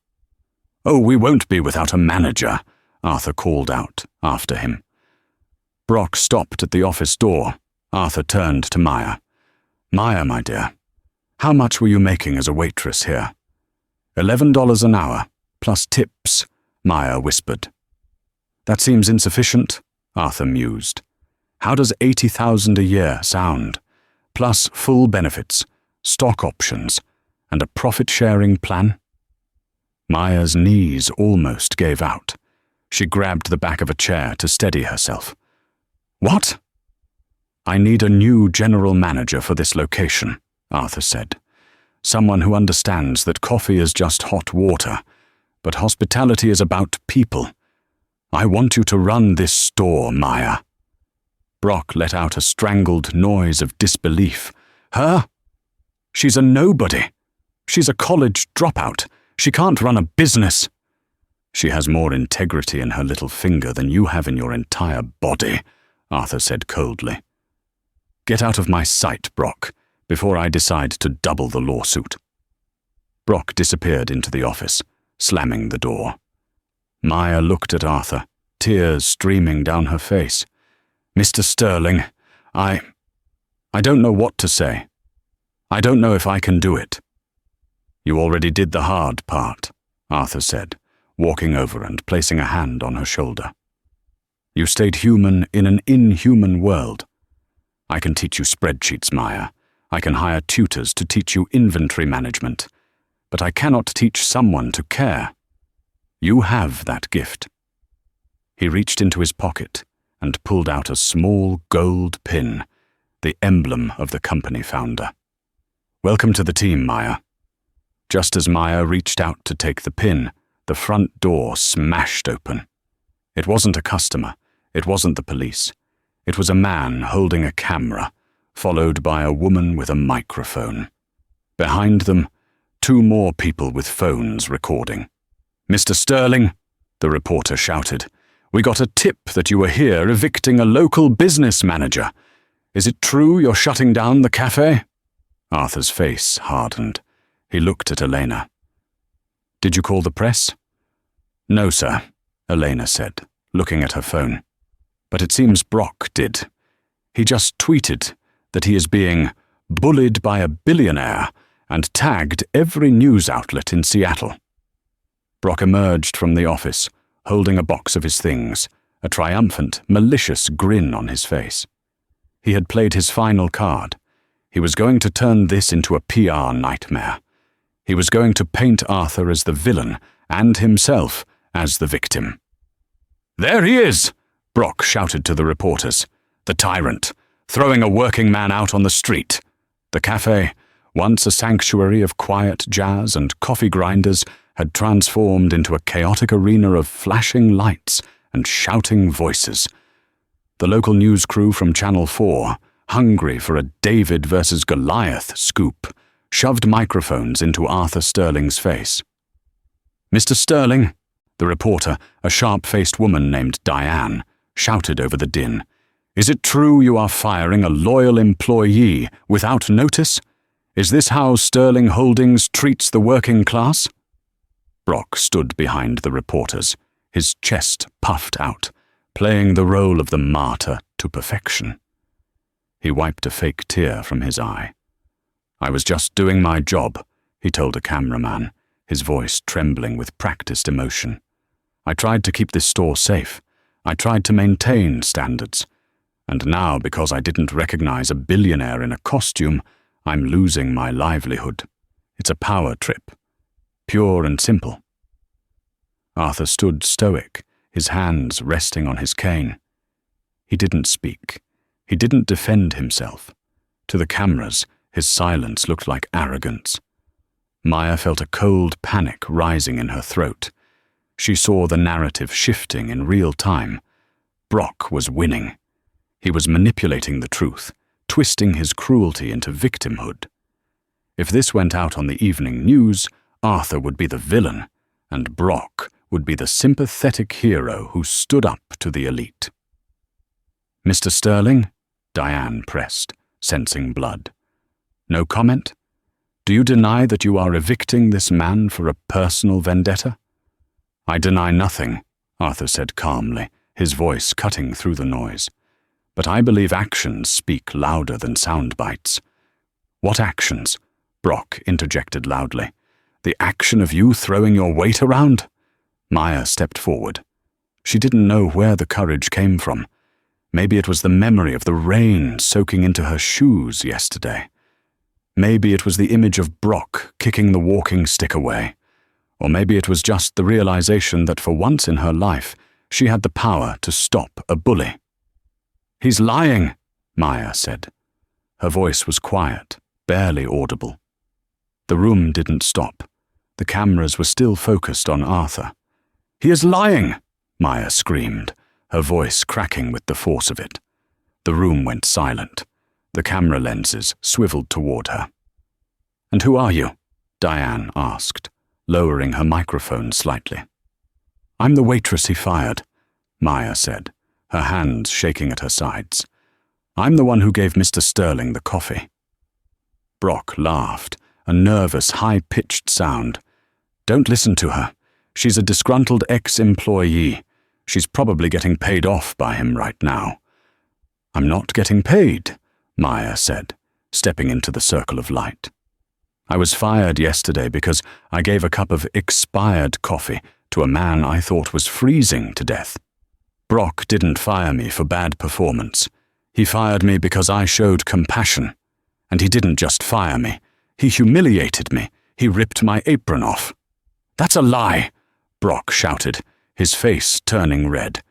"Oh, we won't be without a manager," Arthur called out after him. Brock stopped at the office door. Arthur turned to Maya. "Maya, my dear, how much were you making as a waitress here?" $11 an hour, plus tips," Maya whispered. "That seems insufficient," Arthur mused. "How does $80,000 a year sound? Plus full benefits, stock options, and a profit-sharing plan?" Maya's knees almost gave out. She grabbed the back of a chair to steady herself. "What?" "I need a new general manager for this location," Arthur said. "Someone who understands that coffee is just hot water. But hospitality is about people. I want you to run this store, Maya." Brock let out a strangled noise of disbelief. "Her? She's a nobody. She's a college dropout. She can't run a business." "She has more integrity in her little finger than you have in your entire body," Arthur said coldly. "Get out of my sight, Brock, before I decide to double the lawsuit." Brock disappeared into the office, slamming the door. Maya looked at Arthur, tears streaming down her face. "Mr. Sterling, I don't know what to say. I don't know if I can do it." "You already did the hard part," Arthur said, walking over and placing a hand on her shoulder. "You stayed human in an inhuman world. I can teach you spreadsheets, Maya. I can hire tutors to teach you inventory management. But I cannot teach someone to care. You have that gift." He reached into his pocket and pulled out a small gold pin, the emblem of the company founder. "Welcome to the team, Maya." Just as Maya reached out to take the pin, the front door smashed open. It wasn't a customer. It wasn't the police. It was a man holding a camera, followed by a woman with a microphone. Behind them, 2 more people with phones recording. "Mr. Sterling," the reporter shouted, "we got a tip that you were here evicting a local business manager. Is it true you're shutting down the café?" Arthur's face hardened. He looked at Elena. "Did you call the press?" "No, sir," Elena said, looking at her phone. "But it seems Brock did. He just tweeted that he is being bullied by a billionaire and tagged every news outlet in Seattle." Brock emerged from the office, holding a box of his things, a triumphant, malicious grin on his face. He had played his final card. He was going to turn this into a PR nightmare. He was going to paint Arthur as the villain and himself as the victim. "There he is!" Brock shouted to the reporters. "The tyrant, throwing a working man out on the street." The cafe, once a sanctuary of quiet jazz and coffee grinders, had transformed into a chaotic arena of flashing lights and shouting voices. The local news crew from Channel 4, hungry for a David versus Goliath scoop, shoved microphones into Arthur Sterling's face. "Mr. Sterling," the reporter, a sharp-faced woman named Diane, shouted over the din, "is it true you are firing a loyal employee without notice? Is this how Sterling Holdings treats the working class?" Brock stood behind the reporters, his chest puffed out, playing the role of the martyr to perfection. He wiped a fake tear from his eye. "I was just doing my job," he told a cameraman, his voice trembling with practiced emotion. "I tried to keep this store safe. I tried to maintain standards. And now, because I didn't recognize a billionaire in a costume, I'm losing my livelihood. It's a power trip. Pure and simple." Arthur stood stoic, his hands resting on his cane. He didn't speak. He didn't defend himself. To the cameras, his silence looked like arrogance. Maya felt a cold panic rising in her throat. She saw the narrative shifting in real time. Brock was winning. He was manipulating the truth, twisting his cruelty into victimhood. If this went out on the evening news, Arthur would be the villain, and Brock would be the sympathetic hero who stood up to the elite. "Mr. Sterling?" Diane pressed, sensing blood. "No comment? Do you deny that you are evicting this man for a personal vendetta?" "I deny nothing," Arthur said calmly, his voice cutting through the noise. "But I believe actions speak louder than sound bites." "What actions?" Brock interjected loudly. "The action of you throwing your weight around?" Maya stepped forward. She didn't know where the courage came from. Maybe it was the memory of the rain soaking into her shoes yesterday. Maybe it was the image of Brock kicking the walking stick away. Or maybe it was just the realization that for once in her life, she had the power to stop a bully. "He's lying," Maya said. Her voice was quiet, barely audible. The room didn't stop. The cameras were still focused on Arthur. "He is lying!" Maya screamed, her voice cracking with the force of it. The room went silent. The camera lenses swiveled toward her. "And who are you?" Diane asked, lowering her microphone slightly. "I'm the waitress he fired," Maya said, her hands shaking at her sides. "I'm the one who gave Mr. Sterling the coffee." Brock laughed, a nervous, high-pitched sound. "Don't listen to her. She's a disgruntled ex-employee. She's probably getting paid off by him right now." "I'm not getting paid," Maya said, stepping into the circle of light. "I was fired yesterday because I gave a cup of expired coffee to a man I thought was freezing to death. Brock didn't fire me for bad performance. He fired me because I showed compassion. And he didn't just fire me. He humiliated me. He ripped my apron off." "That's a lie," Brock shouted, his face turning red.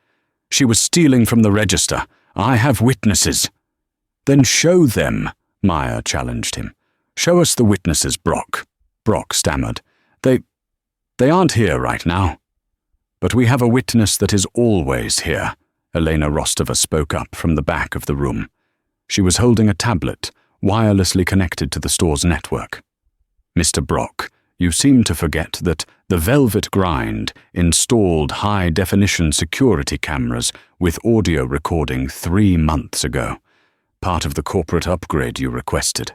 "She was stealing from the register. I have witnesses." "Then show them," Maya challenged him. "Show us the witnesses, Brock." Brock stammered. They aren't here right now." "But we have a witness that is always here," Elena Rostova spoke up from the back of the room. She was holding a tablet, wirelessly connected to the store's network. "Mr. Brock, you seem to forget that the Velvet Grind installed high-definition security cameras with audio recording 3 months ago, part of the corporate upgrade you requested."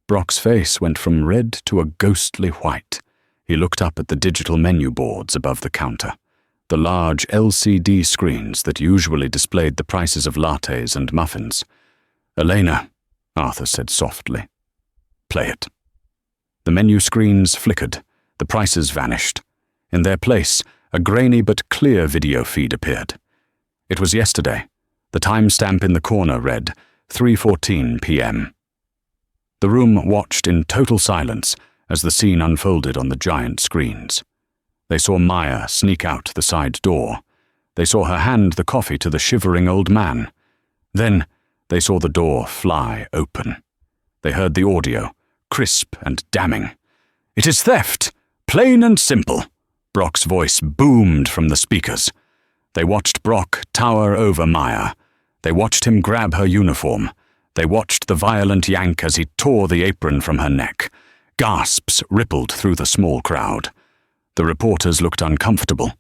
Brock's face went from red to a ghostly white. He looked up at the digital menu boards above the counter, the large LCD screens that usually displayed the prices of lattes and muffins. "Elena," Arthur said softly. "Play it." The menu screens flickered. The prices vanished. In their place, a grainy but clear video feed appeared. It was yesterday. The timestamp in the corner read 3:14 p.m. The room watched in total silence as the scene unfolded on the giant screens. They saw Maya sneak out the side door. They saw her hand the coffee to the shivering old man. Then they saw the door fly open. They heard the audio, crisp and damning. "It is theft, plain and simple," Brock's voice boomed from the speakers. They watched Brock tower over Maya. They watched him grab her uniform. They watched the violent yank as he tore the apron from her neck. Gasps rippled through the small crowd. The reporters looked uncomfortable.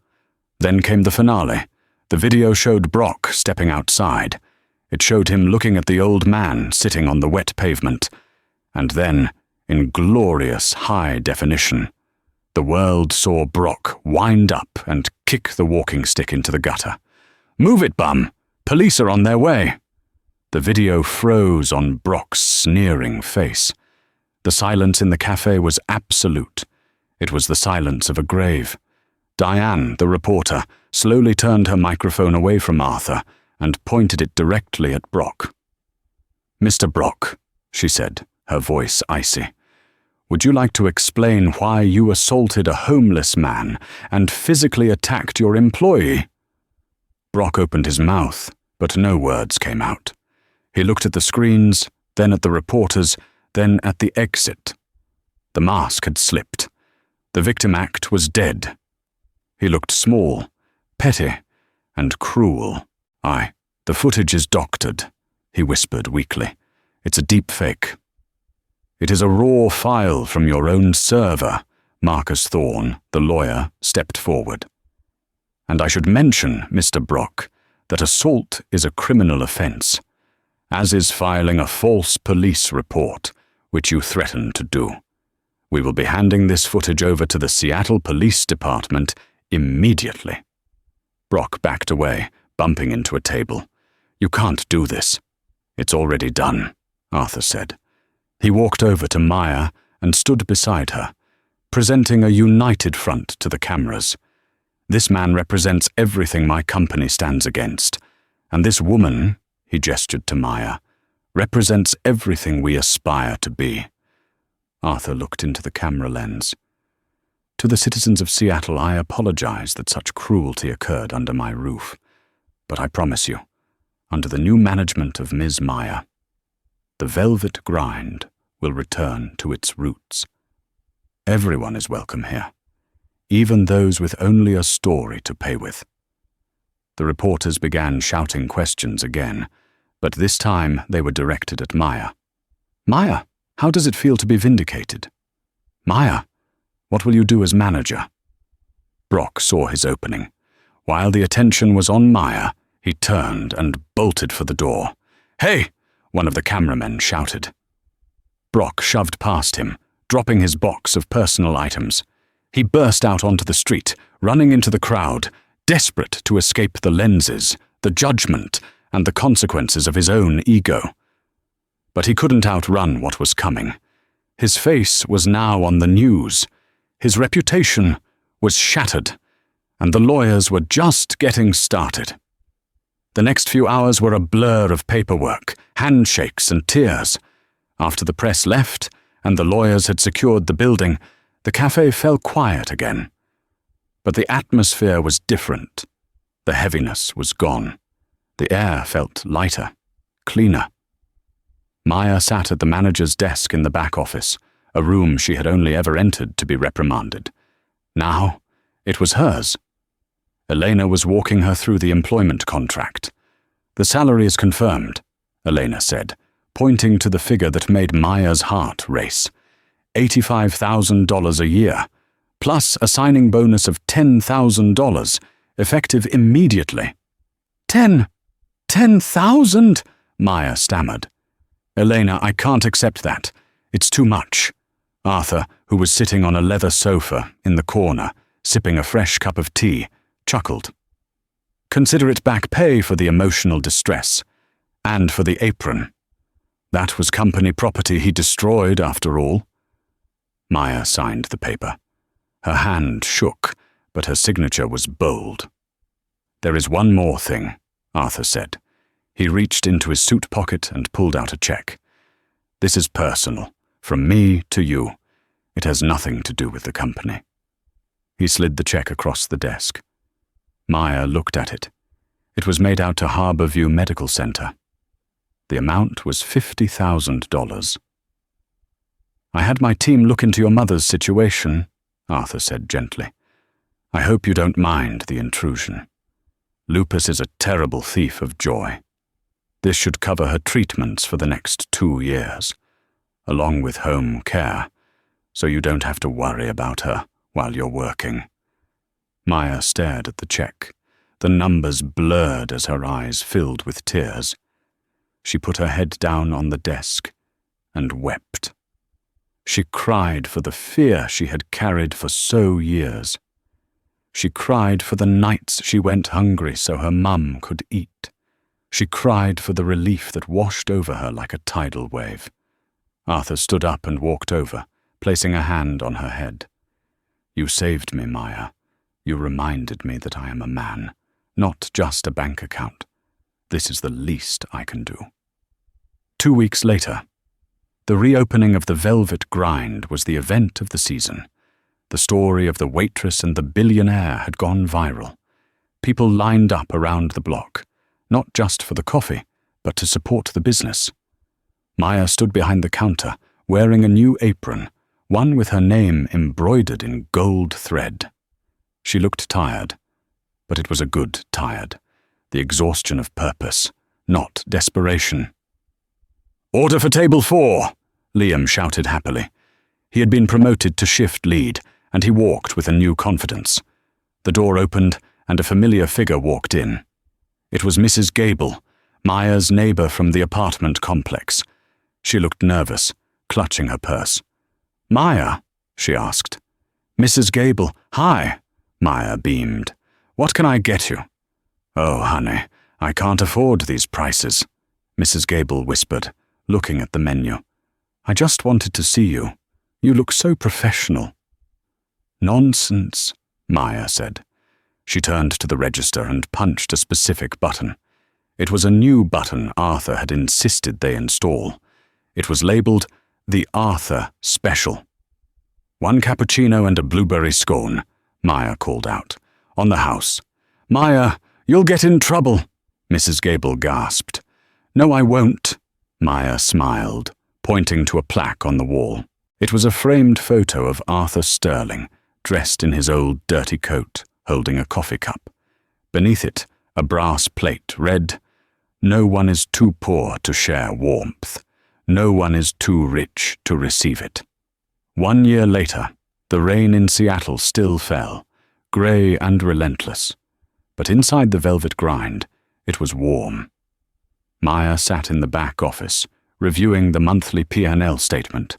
Then came the finale. The video showed Brock stepping outside. It showed him looking at the old man sitting on the wet pavement. And then, in glorious high definition, the world saw Brock wind up and kick the walking stick into the gutter. "Move it, bum! Police are on their way!" The video froze on Brock's sneering face. The silence in the café was absolute. It was the silence of a grave. Diane, the reporter, slowly turned her microphone away from Arthur and pointed it directly at Brock. "Mr. Brock," she said, her voice icy, "would you like to explain why you assaulted a homeless man and physically attacked your employee?" Brock opened his mouth, but no words came out. He looked at the screens, then at the reporters, then at the exit. The mask had slipped. The victim act was dead. He looked small, petty, and cruel. The footage is doctored," he whispered weakly. "It's a deep fake." "It is a raw file from your own server," Marcus Thorne, the lawyer, stepped forward. "And I should mention, Mr. Brock, that assault is a criminal offense, as is filing a false police report, which you threatened to do. We will be handing this footage over to the Seattle Police Department immediately." Brock backed away, bumping into a table. "You can't do this." "It's already done," Arthur said. He walked over to Maya and stood beside her, presenting a united front to the cameras. "This man represents everything my company stands against, and this woman," he gestured to Maya, "represents everything we aspire to be." Arthur looked into the camera lens. "To the citizens of Seattle, I apologize that such cruelty occurred under my roof. But I promise you, under the new management of Ms. Maya, the Velvet Grind will return to its roots." Everyone is welcome here, even those with only a story to pay with. The reporters began shouting questions again, but this time they were directed at Maya. Maya, how does it feel to be vindicated? Maya, what will you do as manager? Brock saw his opening. While the attention was on Maya, he turned and bolted for the door. Hey! One of the cameramen shouted. Brock shoved past him, dropping his box of personal items. He burst out onto the street, running into the crowd, desperate to escape the lenses, the judgment, and the consequences of his own ego. But he couldn't outrun what was coming. His face was now on the news. His reputation was shattered, and the lawyers were just getting started. The next few hours were a blur of paperwork, handshakes, and tears. After the press left, and the lawyers had secured the building, the café fell quiet again. But the atmosphere was different. The heaviness was gone. The air felt lighter, cleaner. Maya sat at the manager's desk in the back office, a room she had only ever entered to be reprimanded. Now, it was hers. Elena was walking her through the employment contract. The salary is confirmed, Elena said, pointing to the figure that made Maya's heart race. $85,000 a year, plus a signing bonus of $10,000, effective immediately. 10,000? Maya stammered. Elena, I can't accept that. It's too much. Arthur, who was sitting on a leather sofa in the corner, sipping a fresh cup of tea, chuckled. Consider it back pay for the emotional distress, and for the apron. That was company property he destroyed, after all. Maya signed the paper. Her hand shook, but her signature was bold. There is one more thing, Arthur said. He reached into his suit pocket and pulled out a check. This is personal, from me to you. It has nothing to do with the company. He slid the check across the desk. Maya looked at it. It was made out to Harborview Medical Center. The amount was $50,000. I had my team look into your mother's situation, Arthur said gently. I hope you don't mind the intrusion. Lupus is a terrible thief of joy. This should cover her treatments for the next 2 years, along with home care, so you don't have to worry about her while you're working. Maya stared at the check. The numbers blurred as her eyes filled with tears. She put her head down on the desk and wept. She cried for the fear she had carried for so years. She cried for the nights she went hungry so her mum could eat. She cried for the relief that washed over her like a tidal wave. Arthur stood up and walked over, placing a hand on her head. You saved me, Maya. You reminded me that I am a man, not just a bank account. This is the least I can do. 2 weeks later, the reopening of the Velvet Grind was the event of the season. The story of the Waitress and the Billionaire had gone viral. People lined up around the block, not just for the coffee, but to support the business. Maya stood behind the counter, wearing a new apron, one with her name embroidered in gold thread. She looked tired, but it was a good tired, the exhaustion of purpose, not desperation. Order for table 4, Liam shouted happily. He had been promoted to shift lead, and he walked with a new confidence. The door opened, and a familiar figure walked in. It was Mrs. Gable, Maya's neighbor from the apartment complex. She looked nervous, clutching her purse. Maya? She asked. Mrs. Gable, hi, Maya beamed. What can I get you? Oh, honey, I can't afford these prices, Mrs. Gable whispered, looking at the menu. I just wanted to see you. You look so professional. Nonsense, Maya said. She turned to the register and punched a specific button. It was a new button Arthur had insisted they install. It was labeled the Arthur Special. 1 cappuccino and a blueberry scone, Maya called out. On the house. Maya, you'll get in trouble, Mrs. Gable gasped. No, I won't, Maya smiled, pointing to a plaque on the wall. It was a framed photo of Arthur Sterling, dressed in his old dirty coat, holding a coffee cup. Beneath it, a brass plate read, "No one is too poor to share warmth. No one is too rich to receive it." 1 year later, the rain in Seattle still fell, grey and relentless. But inside the velvet grind, it was warm. Maya sat in the back office, reviewing the monthly P&L statement.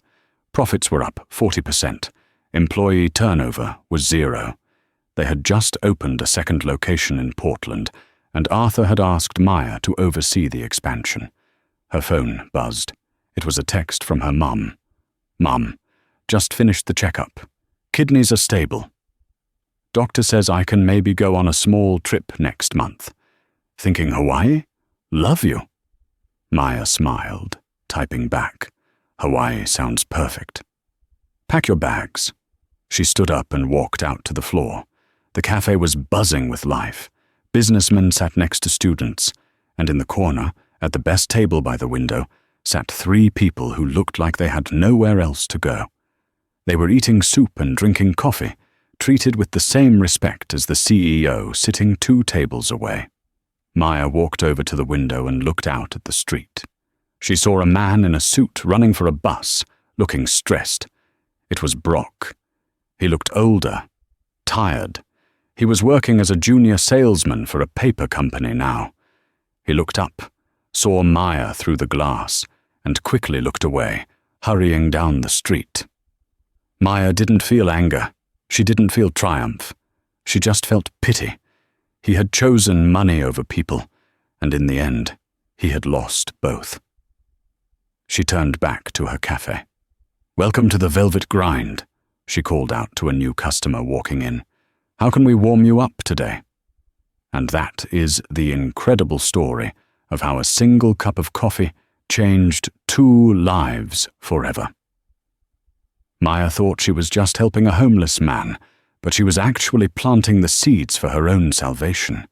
Profits were up 40%. Employee turnover was 0. They had just opened a second location in Portland, and Arthur had asked Maya to oversee the expansion. Her phone buzzed. It was a text from her mum. "Mum, just finished the checkup. Kidneys are stable. Doctor says I can maybe go on a small trip next month. Thinking Hawaii? Love you." Maya smiled, typing back. "Hawaii sounds perfect." "Pack your bags." She stood up and walked out to the floor. The cafe was buzzing with life. Businessmen sat next to students, and in the corner, at the best table by the window, sat 3 people who looked like they had nowhere else to go. They were eating soup and drinking coffee, treated with the same respect as the CEO sitting 2 tables away. Maya walked over to the window and looked out at the street. She saw a man in a suit running for a bus, looking stressed. It was Brock. He looked older, tired. He was working as a junior salesman for a paper company now. He looked up, saw Maya through the glass, and quickly looked away, hurrying down the street. Maya didn't feel anger. She didn't feel triumph. She just felt pity. He had chosen money over people, and in the end, he had lost both. She turned back to her cafe. "Welcome to the Velvet Grind," she called out to a new customer walking in. "How can we warm you up today?" And that is the incredible story of how a single cup of coffee changed 2 lives forever. Maya thought she was just helping a homeless man, but she was actually planting the seeds for her own salvation.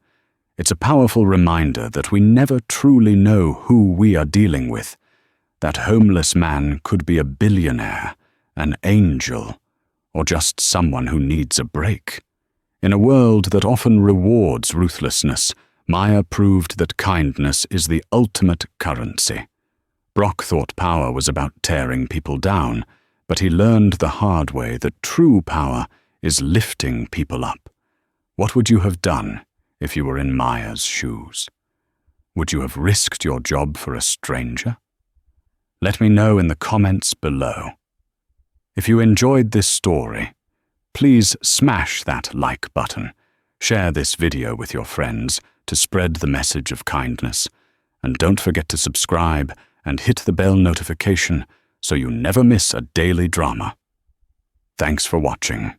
It's a powerful reminder that we never truly know who we are dealing with. That homeless man could be a billionaire, an angel, or just someone who needs a break. In a world that often rewards ruthlessness, Maya proved that kindness is the ultimate currency. Brock thought power was about tearing people down, but he learned the hard way that true power is lifting people up. What would you have done if you were in Maya's shoes? Would you have risked your job for a stranger? Let me know in the comments below. If you enjoyed this story, please smash that like button, share this video with your friends to spread the message of kindness, and don't forget to subscribe and hit the bell notification so you never miss a daily drama. Thanks for watching.